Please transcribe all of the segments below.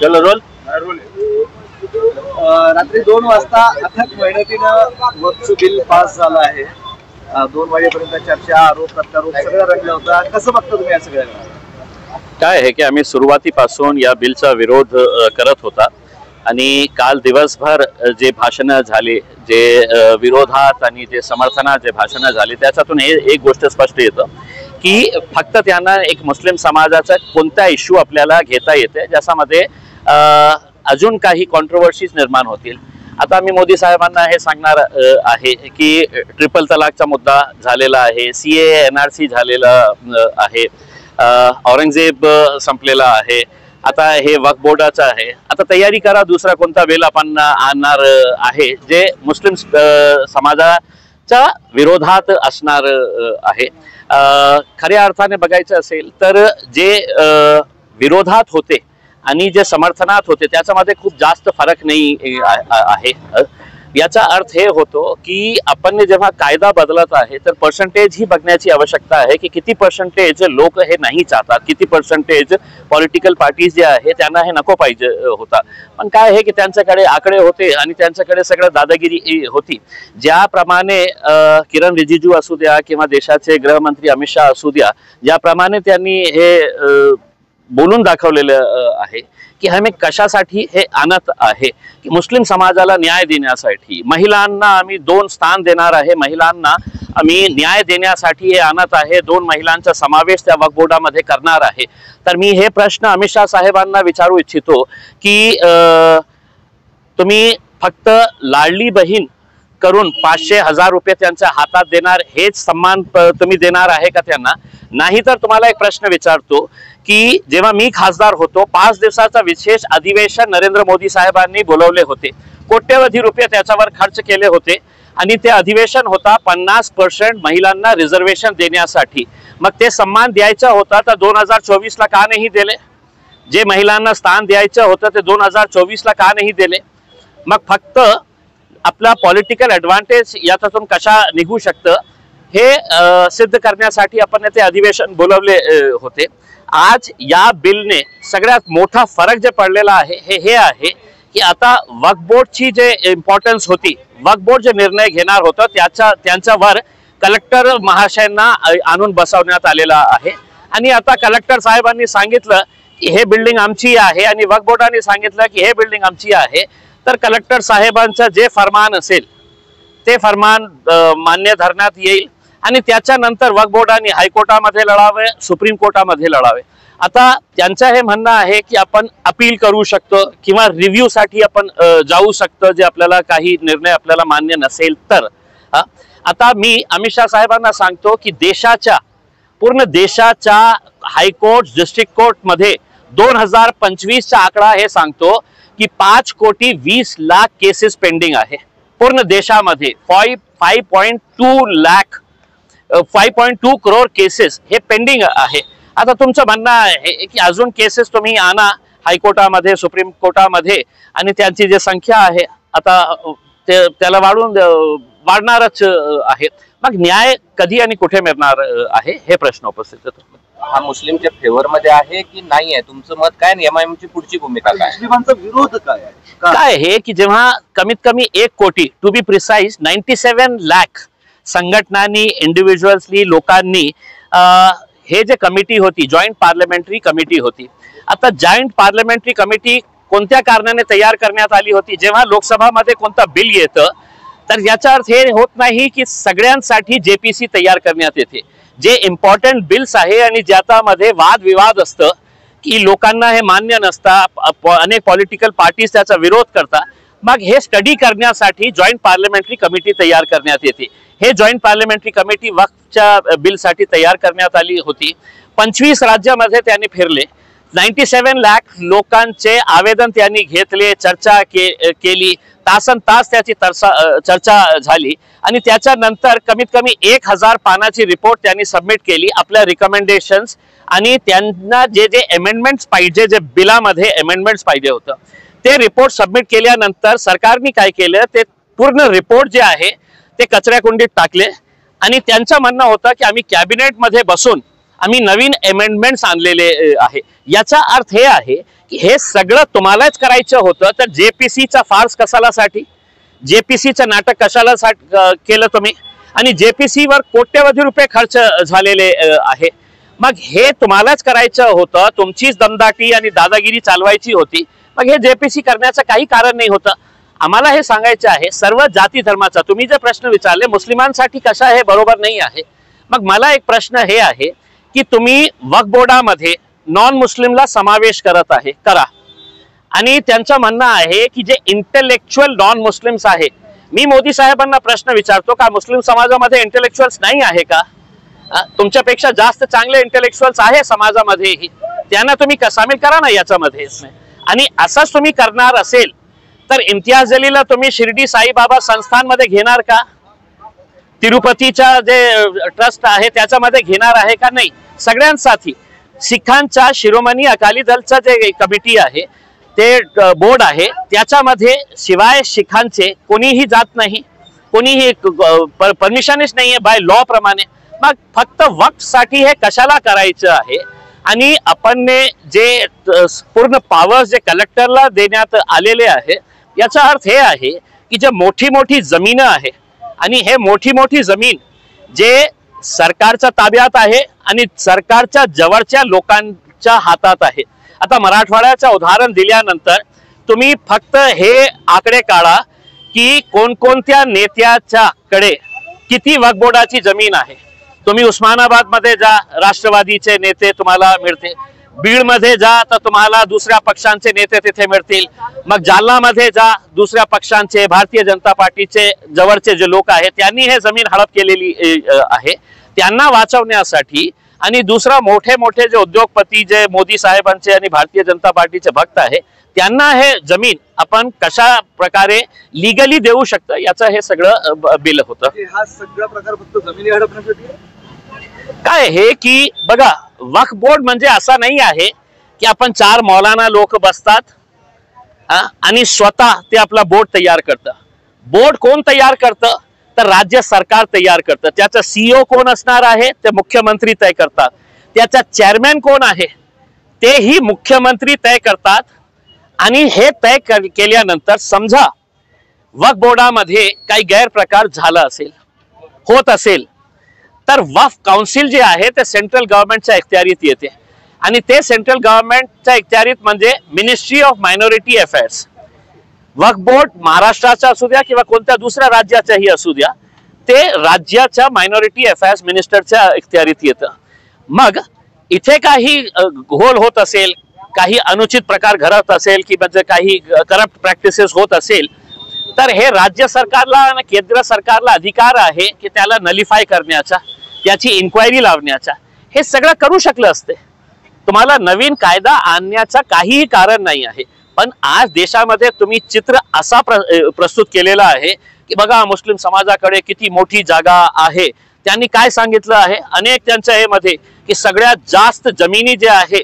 चलो रोल। रात्री 2 वाजता अथक मेहनतीनं वक्फ बिल पास झालं आहे। 2 वाजेपर्यंत चर्चा, आरोप प्रत्यारोप सगळं रंगलं होतं। कसं बघता तुम्ही या सगळ्याला? काय आहे की आम्ही सुरुवातीपासून या बिलचा विरोध करत होता आणि काल दिवसभर जे भाषणं झाले, जे विरोधात आणि जे समर्थनात जे भाषणं झाली, त्याच्यातून एक गोष्ट स्पष्ट येतं की फक्त त्यांना एक मुस्लिम समाजाचा कोणता इश्यू आपल्याला घेता येते ज्याच्यामध्ये अजून काही कॉन्ट्रोवर्सीज निर्माण होतील। आता मी मोदी साहेबांना हे सांगणार आहे की ट्रिपल तलाकचा मुद्दा झालेला आहे, CAA NRC झालेला आहे, औरंगजेब संपलेला आहे, आता हे वक्फ बोर्डाचं आहे। आता तयारी करा, दुसरा कोणता बिल आपण आणणार आहे जे मुस्लिम समाजाच्या विरोधात असणार आहे। खऱ्या अर्थाने बघायचं असेल तर जे विरोधात होते आणि जे समर्थनात होते त्याच्यामध्ये खूप जास्त फरक नाही आहे। याचा अर्थ हे होतो की आपण जेव्हा कायदा बदलत आहे तर पर्सेंटेज ही बघण्याची आवश्यकता आहे की किती पर्सेंटेज लोक हे नाही चाहतात, किती पर्सेंटेज पॉलिटिकल पार्टीज जे आहे त्यांना हे नको पाहिजे होता। पण काय आहे की त्यांच्याकडे आकडे होते आणि त्यांच्याकडे सगळं दादागिरी होती। ज्याप्रमाणे किरण रिजिजू असू द्या किंवा देशाचे गृहमंत्री अमित शाह असू द्या, ज्याप्रमाणे त्यांनी हे बोलून दाखवलेलं आहे की आम्ही कशासाठी हे आणत आहे की मुस्लिम समाजाला न्याय देण्यासाठी, महिलांना आम्ही 2 स्थान देणार आहे, महिलांना आम्ही न्याय देण्यासाठी हे आणत आहे, 2 महिलांचा समावेश त्या वक्फ बोर्डामध्ये करणार आहे। तर मी हे प्रश्न अमित शाह साहेबांना विचारू इच्छितो की तुम्ही फक्त लाडली बहीण करून 500-1000 रुपये त्यांच्या हातात देणार हेच सन्मान तुम्ही देणार आहे का त्यांना? नाही तर तुम्हाला एक प्रश्न विचारतो की जेव्हा मी खासदार होतो 5 दिवसाचा विशेष अधिवेशन नरेंद्र मोदी साहेबांनी बोलवले होते, कोट्यवधी रुपये त्याच्यावर खर्च केले होते आणि ते अधिवेशन होता 50% महिलांना रिझर्वेशन देण्यासाठी। मग ते सन्मान द्यायचा होता तर 2024ला का नाही दिले? जे महिलांना स्थान द्यायचं होतं ते 2024ला का नाही दिले? मग फक्त आपला पॉलिटिकल ॲडव्हान्टेज याच्यातून कशा निघू शकतं हे सिद्ध करण्यासाठी आपण ते अधिवेशन बोलवले होते। आज या बिलने सगळ्यात मोठा फरक जे पडलेला आहे हे आहे की आता वक्फ बोर्डची जे इम्पॉर्टन्स होती, वक्फ बोर्ड जे निर्णय घेणार होतं त्यांच्यावर कलेक्टर महाशयांना आणून बसवण्यात आलेला आहे आणि आता कलेक्टर साहेबांनी सांगितलं की हे बिल्डिंग आमची आहे आणि वक्फ बोर्डाने सांगितलं की हे बिल्डिंग आमची आहे। तर कलेक्टर साहेबांचं जे फरमान असेल ते फरमान मान्य धरण्यात येईल आणि त्याच्यानंतर वक्फ बोर्डाने हायकोर्टामध्ये लढावे, सुप्रीम कोर्टामध्ये लढावे। आता त्यांचं हे म्हणणं आहे की आपण अपील करू शकतो किंवा रिव्ह्यूसाठी आपण जाऊ शकतो जे आपल्याला काही निर्णय आपल्याला मान्य नसेल तर। आता मी अमित शाह साहेबांना सांगतो की पूर्ण देशाच्या हायकोर्ट, डिस्ट्रिक्ट कोर्टमध्ये 2025चा आकडा हे सांगतो की 5,20,00,000 केसेस पेंडिंग आहे पूर्ण देशामध्ये। 5.2 करोड केसेस हे पेंडिंग आहे। आता तुमचं म्हणणं आहे की अजून केसेस तुम्ही आणा हायकोर्टामध्ये, सुप्रीम कोर्टामध्ये आणि त्यांची जी संख्या आहे आता त्याला वाढणारच आहे। मग न्याय कधी आणि कुठे मिळणार आहे हे प्रश्न उपस्थित होतो। हा मुस्लिमच्या फेवर मध्ये आहे की नाही आहे? तुमचं मत काय? MIMची पुढची भूमिका काय? मुस्लिमांचा विरोध काय आहे की जेव्हा कमीत कमी 1 कोटी, टू बी प्रिसाइज 97 लाख संघटनांनी, इंडिव्हिज्युअल्सनी, लोकांनी हे जे कमिटी होती, जॉईंट पार्लमेंटरी कमिटी होती। आता जॉईंट पार्लमेंटरी कमिटी कोणत्या कारणाने तयार करण्यात आली होती? जेव्हा लोकसभामध्ये कोणता बिल येतं तर याचा अर्थ हे होत नाही की सगळ्यांसाठी JPC तयार करण्यात येते। जे इम्पॉर्टंट बिल्स आहे आणि ज्याच्यामध्ये वादविवाद असतं की लोकांना हे मान्य नसतं, अनेक पॉलिटिकल पार्टीज त्याचा विरोध करतात, मग हे स्टडी करण्यासाठी जॉईंट पार्लमेंटरी कमिटी तयार करण्यात येते। हे जॉईंट पार्लमेंटरी कमिटी वक्फच्या बिलसाठी तयार करण्यात आली होती। 25 राज्यामध्ये त्यांनी फिरले, 97 लाख लोकांचे आवेदन त्यांनी घेतले, चर्चा केली, तासन तास त्याची चर्चा झाली आणि त्याच्यानंतर कमीत कमी 1000 पानाची रिपोर्ट त्यांनी सबमिट केली, आपल्या रिकमेंडेशन्स आणि त्यांना जे अमेंडमेंट्स पाहिजे, जे बिलामध्ये अमेंडमेंट्स पाहिजे होतं ते रिपोर्ट सबमिट केल्यानंतर सरकारने काय केलं, ते पूर्ण रिपोर्ट जे आहे ते कचऱ्याकुंडीत टाकले आणि त्यांचं म्हणणं होतं की आम्ही कॅबिनेटमध्ये बसून आम्ही नवीन अमेंडमेंट्स आणलेले आहे। याचा अर्थ हे आहे की हे सगळं तुम्हालाच करायचं होतं, तर जेपीसीचा फार्स कशालासाठी, जेपीसीचं नाटक कशाला केलं तुम्ही, आणि जेपीसीवर कोट्यवधी रुपये खर्च झालेले आहे. मग हे तुम्हालाच करायचं होतं, तुमचीच दमदाटी आणि दादागिरी चालवायची होती. मग हे जेपीसी करण्याचं काही कारण नाही होतं. आम्हाला हे सांगायचं आहे सर्व जाती धर्माचा, तुम्ही जे प्रश्न विचारले मुस्लिमांसाठी कशा हे बरोबर नाही आहे. मग मला एक प्रश्न हे आहे की तुम्ही वक्फ बोर्डामध्ये नॉन मुस्लिमला समावेश करत आहे, करा. आणि त्यांचं म्हणणं आहे की जे इंटेलेक्च्युअल नॉन मुस्लिम्स आहे, मी मोदी साहेबांना प्रश्न विचारतो का मुस्लिम समाजामध्ये इंटेलेक्च्युअल्स नाही आहे का? तुमच्यापेक्षा जास्त चांगले इंटेलेक्च्युअल्स आहे समाजामध्येही, त्यांना तुम्ही सामील करा ना याच्यामध्ये. आणि असंच तुम्ही करणार असेल तर इम्तियाज जलीलला तुम्ही शिर्डी साईबाबा संस्थानमध्ये घेणार का? तिरुपतीचा जे ट्रस्ट आहे त्याच्यामध्ये घेणार आहे का? नाही. सगळ्यांसाठी सिखांच्या शिरोमणी अकाली दलचा जे कमिटी आहे, ते बोर्ड आहे, त्याच्यामध्ये शिवाय शिखांचे कोणीही जात नाही, कोणीही परमिशनच नाही आहे बाय लॉ प्रमाणे. मग फक्त वक्फ साठी हे कशाला करायचं आहे? आणि आपण जे पूर्ण पॉवर्स जे कलेक्टरला देण्यात आलेले आहे, याचा अर्थ हे आहे की जे मोठी मोठी जमीन आहे, आणि हे मोठी मोठी जमीन जे सरकारच्या ताब्यात आहे आणि सरकारच्या जवळच्या लोकांच्या हातात आहे. आता मराठवाड्याचं उदाहरण दिल्यानंतर तुम्ही फक्त हे आकडे काढा की कोणकोणत्या नेत्याच्याकडे किती वक्फ बोर्डाची जमीन आहे. तुम्ही उस्मानाबाद मध्ये जा, राष्ट्रवादीचे नेते तुम्हाला मिळते. बीड मध्ये जा तर तुम्हाला दुसऱ्या पक्षांचे नेते तिथे मिळतील. मग जालना मध्ये जा, दुसऱ्या पक्षांचे, भारतीय जनता पार्टीचे जवळचे जे लोक आहेत त्यांनी हे जमीन हडप केलेली आहे. त्यांना वाचवण्यासाठी आणि दुसरा मोठे मोठे जे उद्योगपती जे मोदी साहेबांचे आणि भारतीय जनता पार्टीचे भक्त आहे, त्यांना हे जमीन आपण कशा प्रकारे लीगली देऊ शकतो याचं हे सगळं बिल होतं. हा सगळा प्रकार फक्त जमिनी हडपण्यासाठी काय हे की बघा, वक्फ बोर्ड म्हणजे असा नाही आहे की आपण 4 मौलाना लोक बसतात आणि स्वतः ते आपला बोर्ड तयार करतं. बोर्ड कोण तयार करतं? तर राज्य सरकार तयार करतं. त्याचा सीईओ कोण असणार आहे ते मुख्यमंत्री तय करतात. त्याचा चेअरमॅन कोण आहे तेही मुख्यमंत्री तय करतात. आणि हे तय केल्यानंतर समजा वक्फ बोर्डामध्ये काही गैरप्रकार झाला असेल, होत असेल, तर वक्फ काउन्सिल जे आहे ते सेंट्रल गव्हर्नमेंटच्या इख्तियारीत येते. आणि ते सेंट्रल गव्हर्नमेंटच्या इख्तियारीत म्हणजे ministry of minority affairs. Waqf board महाराष्ट्राचा असू द्या किंवा कोणत्या दुसऱ्या राज्याचाही असू द्या, ते राज्याच्या मायनॉरिटी अफेअर्स मिनिस्टरच्या इख्तियारीत येतं. मग इथे काही घोल होत असेल, काही अनुचित प्रकार घडत असेल की म्हणजे काही करप्ट प्रॅक्टिसेस होत असेल, तर हे राज्य सरकारला आणि केंद्र सरकारला अधिकार आहे की त्याला नलिफाय करण्याचा, त्याची इन्क्वायरी लावण्याचा. हे सगळं करू शकलं असते. तुम्हाला नवीन कायदा आणण्याचा काहीही कारण नाही आहे. पण आज देशामध्ये तुम्ही चित्र असा प्रस्तुत केलेला आहे की बघा मुस्लिम समाजाकडे किती मोठी जागा आहे. त्यांनी काय सांगितलं आहे अनेक त्यांच्या हे मध्ये की सगळ्यात जास्त जमिनी जे आहे,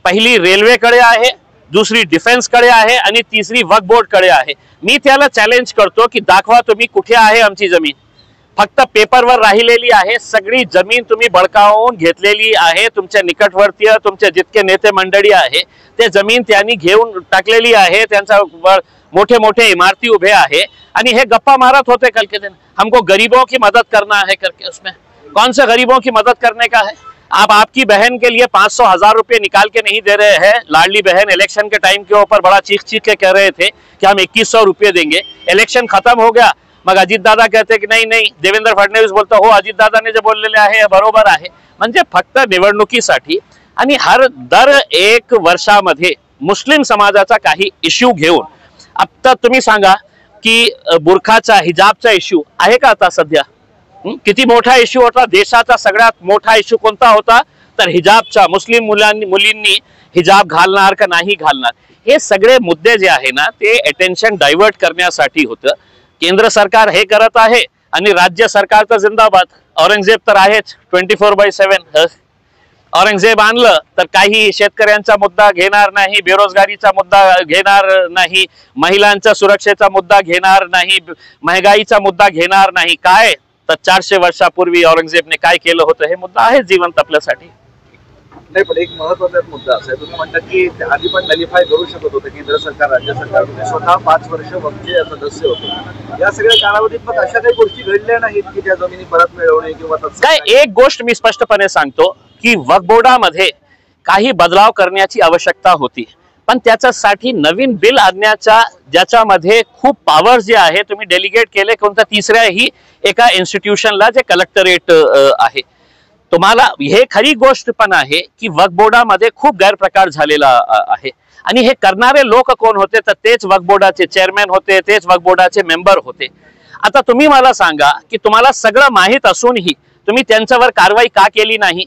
पहिली रेल्वेकडे आहे, दुसरी डिफेन्सकडे आहे आणि तिसरी वक्फ बोर्डकडे आहे. मी त्याला चॅलेंज करतो की दाखवा तुम्ही कुठे आहे आमची जमीन. फक्त पेपरवर राहिलेली आहे. सगळी जमीन तुम्ही बळकावून घेतलेली आहे. तुमच्या निकटवर्तीय तुमचे जितके नेते मंडळी आहे ते जमीन त्यांनी घेऊन टाकलेली आहे. त्यांचा मोठे मोठे इमारती उभे आहे आणि हे गप्पा मारत होते कल के दिन हमको गरीबों की मदद करना है करके. उसमें कौन से गरीबों की मदद करने का है? आप आपकी बहन के लिए 500,000 रुपए निकाल के नहीं दे रहे हैं. लाडली बहन इलेक्शन के टाइम के ऊपर बड़ा चीख के कह रहे थे कि हम 2100 रुपये देंगे. इलेक्शन खत्म हो गया, मग अजित दादा कहते की नाही नाही. देवेंद्र फडणवीस बोलतो हो अजित दादाने जे बोललेले आहे बरोबर आहे. म्हणजे फक्त निवडणुकीसाठी आणि दर 1 वर्षामध्ये मुस्लिम समाजाचा काही इश्यू घेऊन. आता तुम्ही सांगा की बुरखाचा हिजाबचा इश्यू आहे का आता सध्या? किती मोठा इश्यू होता. देशाचा सगळ्यात मोठा इश्यू कोणता होता? तर हिजाबचा. मुस्लिम मुलींनी हिजाब घालणार का नाही घालणार, हे सगळे मुद्दे जे आहे ना ते अटेन्शन डायव्हर्ट करण्यासाठी होतं. केंद्र सरकार हे करत आहे आणि राज्य सरकार तर जिंदाबाद. औरंगजेब तर आहेच 24/7. औरंगजेब आणलं तर काही शेतकऱ्यांचा मुद्दा घेणार नाही, बेरोजगारीचा मुद्दा घेणार नाही, महिलांच्या सुरक्षेचा मुद्दा घेणार नाही, महागाईचा मुद्दा घेणार नाही. काय तर 400 वर्षापूर्वी औरंगजेबने काय केलं होतं हे मुद्दा आहे जिवंत आपल्यासाठी. नाही, पण एक महत्वाचा मुद्दा असा आहे, तुम्ही म्हणतात की आधी पण नलिफाय करू शकत होतं केंद्र सरकार, राज्य सरकार, तुम्ही स्वतः 5 वर्ष वक्फचे सदस्य होते, या सगळ्या कालावधीत मग अशा काही गोष्टी घडल्या नाहीत की त्या जमिनी परत मिळवणे किंवा काय? एक गोष्ट मी स्पष्टपणे सांगतो की वक्फ बोर्डामध्ये काही बदलाव करण्याची आवश्यकता होती, पण त्याच्यासाठी नवीन बिल आणण्याच्या ज्याच्यामध्ये खूप पॉवर जे आहे तुम्ही डेलिगेट केले कोणत्या तिसऱ्याही एका इन्स्टिट्यूशनला जे कलेक्टरेट आहे. तुम्हाला हे खरी गोष्ट पण आहे की वक्फ बोर्डामध्ये खूप गैरप्रकार झालेला आहे आणि हे करणारे लोक कोण होते तर तेच वक्फ बोर्डाचे चेअरमॅन होते, तेच वक्फ बोर्डाचे मेंबर होते. आता तुम्ही मला सांगा की तुम्हाला सगळं माहीत असूनही तुम्ही त्यांच्यावर कारवाई का केली नाही?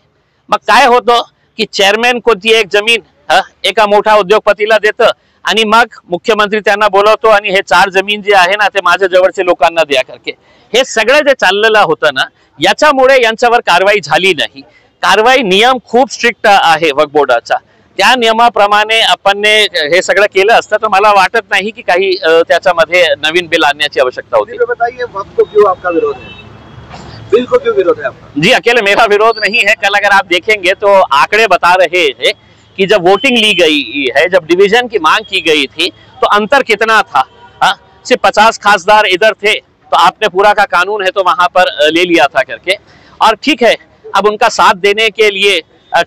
मग काय होतं की चेअरमॅन कोणती एक जमीन एका मोठ्या उद्योगपतीला देतं आणि मग मुख्यमंत्री त्यांना बोलवतो आणि हे 4 जमीन जे आहे ना ते माझ्या जवळचे लोकांना द्या करके. हे सगळं जे चाललेलं होतं ना याच्यामुळे यांच्यावर कारवाई झाली नाही. कारवाई नियम खूप स्ट्रिक्ट आहे वक्फ बोर्डाचा, त्या नियमाप्रमाणे आपण हे सगळं केलं असतं तर मला वाटत नाही की काही त्याच्यामध्ये नवीन बिल आणण्याची आवश्यकता होती. बिल को क्यों विरोध है आपका? जी अकेले मेरा विरोध नहीं है. कल अगर आप देखेंगे तो आंकड़े बता रहे हैं कि जब वोटिंग ली गई है, जब डिवीजन की मांग की गई थी तो अंतर कितना था. सिर्फ 50 खासदार इधर थे तो आपने पूरा का कानून है तो वहां पर ले लिया था करके. और ठीक है, अब उनका साथ देने के लिए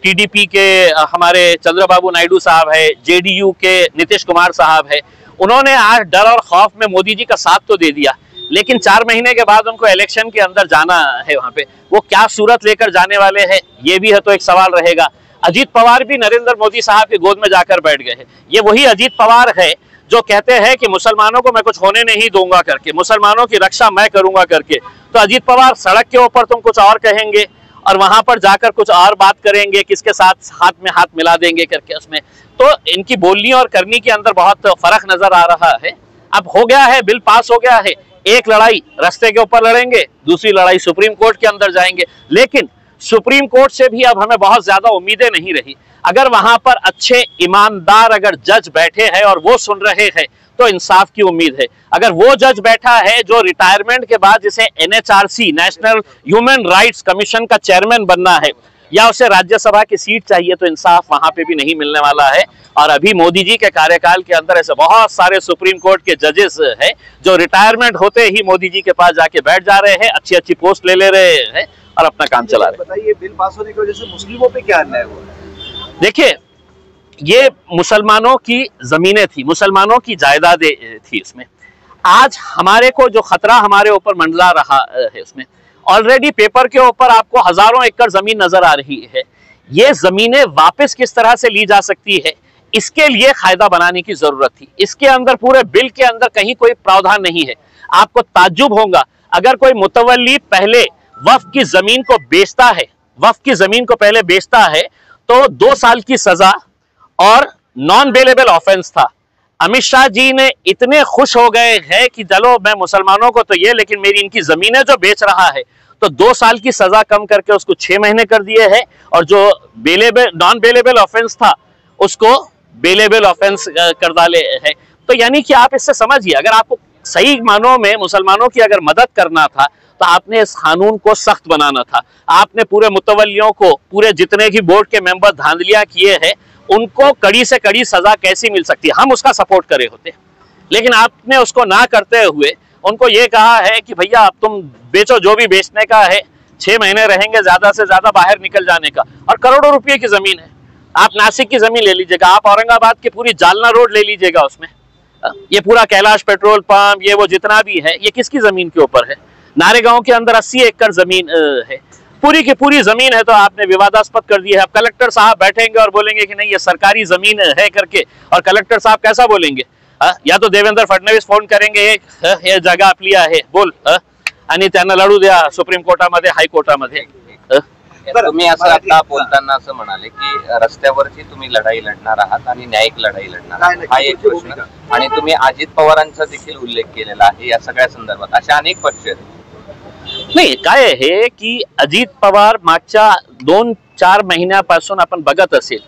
टीडीपी के हमारे चंद्रबाबू नायडू साहब है, जेडीयू के नीतीश कुमार साहब है, उन्होंने आज डर और खौफ में मोदी जी का साथ तो दे दिया, लेकिन 4 महीने के बाद उनको इलेक्शन के अंदर जाना है. वहां पे वो क्या सूरत लेकर जाने वाले हैं ये भी है तो एक सवाल रहेगा. अजीत पवार भी नरेंद्र मोदी साहब की गोद में जाकर बैठ गए हैं. ये वही अजीत पवार है जो कहते हैं कि मुसलमानों को मैं कुछ होने नहीं दूंगा करके, मुसलमानों की रक्षा मैं करूंगा करके. तो अजीत पवार सड़क के ऊपर तुम कुछ और कहेंगे और वहां पर जाकर कुछ और बात करेंगे, किसके साथ हाथ में हाथ मिला देंगे करके. उसमें तो इनकी बोलनी और करनी के अंदर बहुत फर्क नजर आ रहा है. अब हो गया है, बिल पास हो गया है, एक लड़ाई रास्ते के ऊपर लड़ेंगे, दूसरी लड़ाई सुप्रीम कोर्ट के अंदर जाएंगे. लेकिन सुप्रीम कोर्ट से भी अब हमें बहुत ज्यादा उम्मीदें नहीं रही. अगर वहां पर अच्छे ईमानदार अगर जज बैठे हैं और वो सुन रहे हैं तो इंसाफ की उम्मीद है. अगर वो जज बैठा है जो रिटायरमेंट के बाद जिसे NHRC national human rights commission का चेयरमैन बनना है या उसे राज्यसभा की सीट चाहिए तो इंसाफ वहां पे भी नहीं मिलने वाला है. और अभी मोदी जी के कार्यकाल के अंदर ऐसे बहुत सारे सुप्रीम कोर्ट के जजेस हैं जो रिटायरमेंट होते ही मोदी जी के पास जाके बैठ जा रहे हैं, अच्छी अच्छी पोस्ट ले रहे हैं और अपना काम चला रहे हैं. बताइए, बिल पास होने की वजह से मुस्लिमों पे क्या अन्याय हुआ? देखिए, ये मुसलमानों की जमीनें थी, मुसलमानों की जायदादें थी. इसमें आज हमारे को जो खतरा हमारे ऊपर मंडरा रहा है, इसमें ऑलरेडी पेपर के ऊपर आपको हजारों एकड़ जमीन नजर आ रही है. ये जमीनें वापस किस तरह से ली जा सकती है, इसके लिए कायदा बनाने की जरूरत थी. इसके अंदर पूरे बिल के अंदर कहीं कोई प्रावधान नहीं है. आपको ताज्जुब होगा अगर कोई मुतवल्ली पहले वक्फ की जमीन को बेचता है, वक्फ की जमीन को पहले बेचता है तो 2 साल की सजा और नॉन बेलेबल ऑफेंस था. अमित शाह जी ने इतने खुश हो गए हैं कि चलो मैं मुसलमानों को तो ये, लेकिन मेरी इनकी जमीनें जो बेच रहा है तो 2 साल की सजा कम करके उसको 6 महीने कर दिए है और जो बेलेबल नॉन बेलेबल ऑफेंस था उसको बेलेबल ऑफेंस कर डाले है. तो यानी कि आप इससे समझिए, अगर आपको सही मानों में मुसलमानों की अगर मदद करना था तो आपने इस कानून को सख्त बनाना था. आपने पूरे मुतवल्लियों को, पूरे जितने भी बोर्ड के मेंबर धांधलियां किए हैं उनको कड़ी से कड़ी सजा कैसी मिल सकती है, हम उसका सपोर्ट करे होते. लेकिन आपने उसको ना करते हुए उनको ये कहा है कि भैया अब तुम बेचो, जो भी बेचने का है, 6 महीने रहेंगे ज्यादा से ज्यादा बाहर निकल जाने का. और करोड़ों रुपये की जमीन है. आप नासिक की जमीन ले लीजिएगा, आप औरंगाबाद की पूरी जालना रोड ले लीजिएगा, उसमें ये पूरा कैलाश पेट्रोल पंप, ये वो जितना भी है, ये किसकी जमीन के ऊपर है? नारेगांव के अंदर 80 एकड़ जमीन है, पूरी की पूरी जमीन है, तो आपने विवादास्पद कर दी है. अब कलेक्टर साहब बैठेंगे और बोलेंगे कि नहीं ये सरकारी जमीन है करके, और कलेक्टर साहब कैसा बोलेंगे? या तो देवेंद्र फडणवीस फोन करेंगे हे जागा आपली आहे बोल आणि त्यांना लढू द्या सुप्रीम कोर्टामध्ये, हायकोर्टामध्ये. तुम्ही असं आता बोलताना असं म्हणाले की रस्त्यावरची तुम्ही लढाई लढणार आहात आणि न्यायिक लढाई लढणार आहात, हा एक प्रश्न. आणि तुम्ही अजित पवारांचा देखील उल्लेख केलेला आहे या सगळ्या संदर्भात. अशा अनेक पक्ष आहेत. नाही, काय आहे की अजित पवार मागच्या 2-4 महिन्यापासून आपण बघत असेल,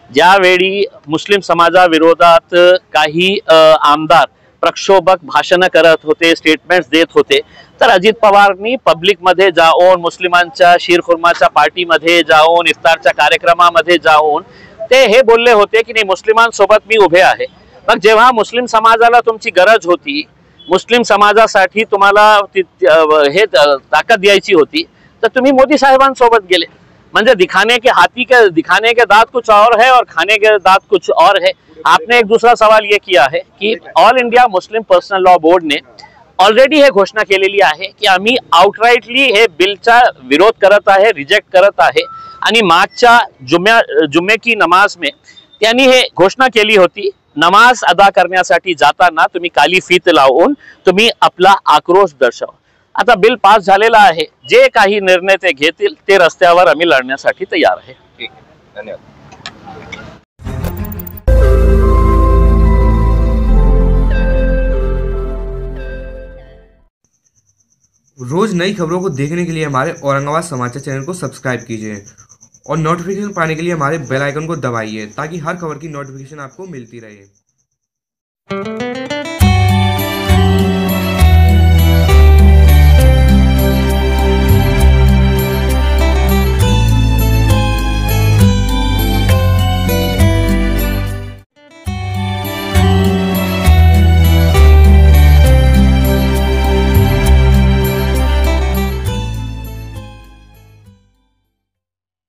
ज्यावेळी मुस्लिम समाजाविरोधात काही आमदार प्रक्षोभक भाषणं करत होते, स्टेटमेंट्स देत होते, तर अजित पवारनी पब्लिकमध्ये जाऊन, मुस्लिमांच्या शीरखुर्माच्या पार्टीमध्ये जाऊन, इफ्तारच्या कार्यक्रमामध्ये जाऊन ते हे बोलले होते की नाही, मुस्लिमांसोबत मी उभे आहे. मग जेव्हा मुस्लिम समाजाला तुमची गरज होती, मुस्लिम समाजासाठी तुम्हाला हे ताकद द्यायची होती, तर तुम्ही मोदी साहेबांसोबत गेले. म्हणजे दिखाने के दांत कुछ और है और खाने के दांत कुछ और है. आपने एक दूसरा सवाल ये किया है की all India Muslim personal law बोर्डने ऑलरेडी हे घोषणा केलेली आहे की आम्ही आउटराइटली हे बिलचा विरोध करत आहे, रिजेक्ट करत आहे. आणि मागच्या जुम्मे की नमाज में त्यांनी हे घोषणा केली होती, नमाज अदा करण्यासाठी जाताना तुम्ही काली फीत लावून तुम्ही आपला आक्रोश दर्शवा. आता बिल पास झालेला आहे, जे काही निर्णय ते घेतील ते रस्त्यावर आम्ही लढण्यासाठी तयार आहे. ठीक आहे, धन्यवाद. रोज नई खबरों को देखने के लिए हमारे औरंगाबाद समाचार चैनल को सब्सक्राइब कीजिए और नोटिफिकेशन पाने के लिए हमारे बेल आइकन को दबाइए ताकि हर खबर की नोटिफिकेशन आपको मिलती रहे.